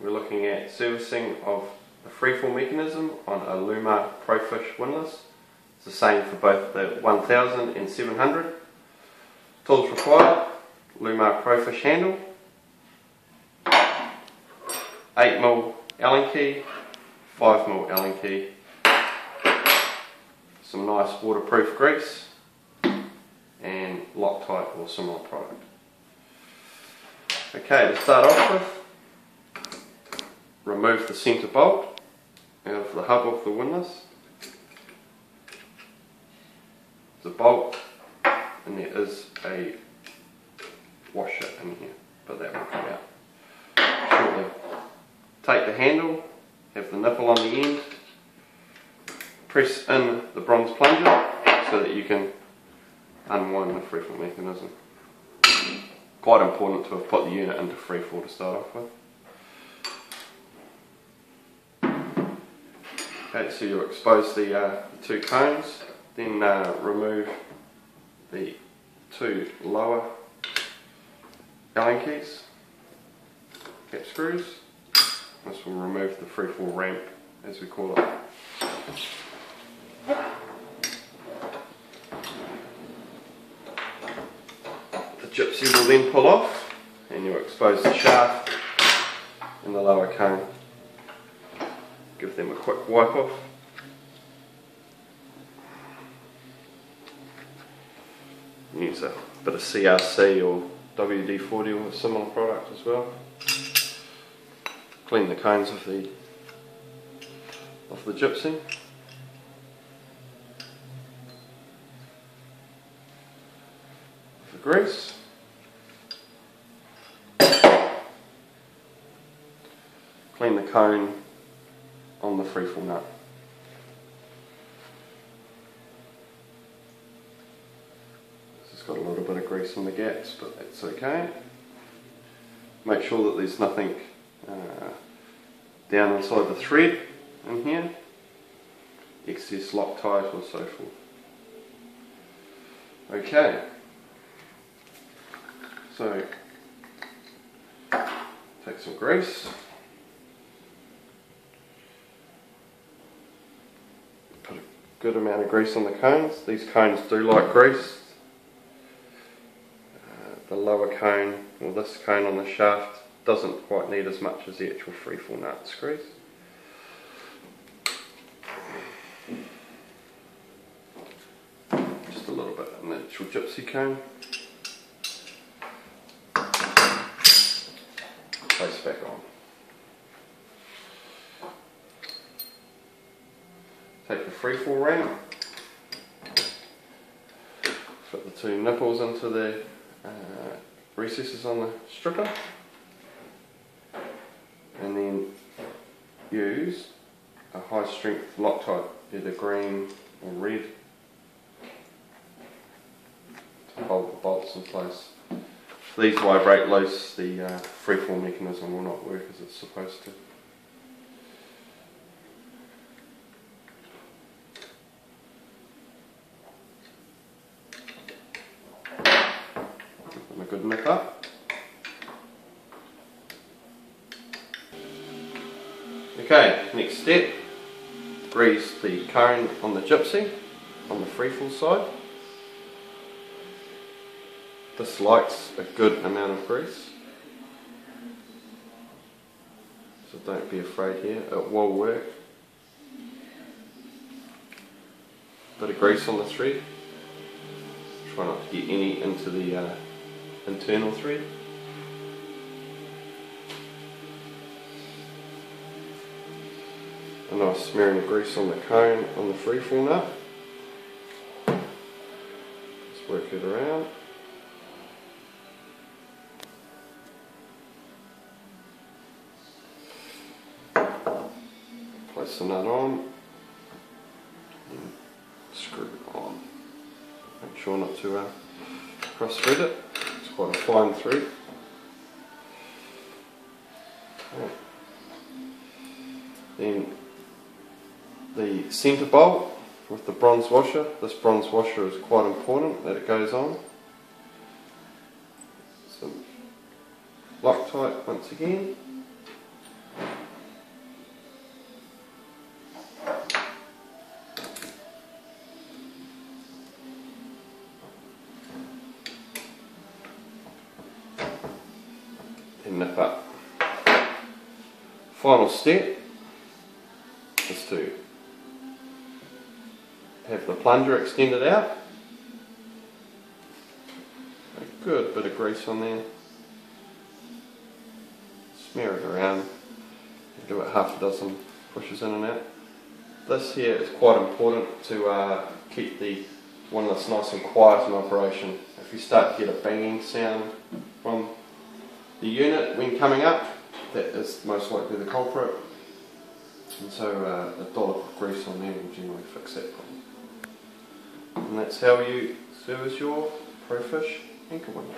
we're looking at servicing of the freefall mechanism on a Lewmar Profish windlass. It's the same for both the 1000 and 700. Tools required: Lewmar Profish handle, 8mm Allen key, 5mm Allen key, some nice waterproof grease, and Loctite or similar product. Okay, to start off with, remove the centre bolt out of the hub of the windlass. The bolt, and there is a washer in here, but that will come out shortly. Take the handle, have the nipple on the end, press in the bronze plunger so that you can unwind the freefall mechanism. Quite important to have put the unit into freefall to start off with. Okay, so you expose the two cones, then remove the two lower Allen keys, cap screws. This will remove the freefall ramp, as we call it. The gypsy will then pull off, and you'll expose the shaft and the lower cone. Give them a quick wipe off. Use a bit of CRC or WD-40 or a similar product as well. Clean the cones of the gypsy. The grease. Clean the cone on the freefall nut. This has got a little bit of grease in the gaps, but that's okay. Make sure that there's nothing down inside the thread in here, excess Loctite or so forth. Okay, so take some grease, put a good amount of grease on the cones. These cones do like grease. The lower cone, or this cone on the shaft, doesn't quite need as much as the actual freefall nuts grease. Just a little bit in the actual gypsy cone. Place back on. Take the freefall ramp, fit the two nipples into the recesses on the stripper, and then use a high strength Loctite, either green or red, to hold the bolts in place. If these vibrate loose, the freefall mechanism will not work as it's supposed to. Give them a good nip up. Okay, next step, grease the cone on the gypsy, on the freefall side. This likes a good amount of grease, so don't be afraid here, it will work. Bit of grease on the thread, try not to get any into the internal thread. A nice smearing of grease on the cone on the freefall nut. Just work it around. Place the nut on and screw it on. Make sure not to cross thread it. It's quite a fine thread. Okay. Then the centre bolt with the bronze washer. This bronze washer is quite important that it goes on. Some Loctite once again. snap up. Final step is to have the plunger extended out. A good bit of grease on there. Smear it around. Do it half a dozen pushes in and out. This here is quite important to keep the windlass nice and quiet in operation. If you start to get a banging sound from the unit when coming up, that is most likely the culprit. And so a dollop of grease on there will generally fix that problem. And that's how you service your Profish anchor windlass.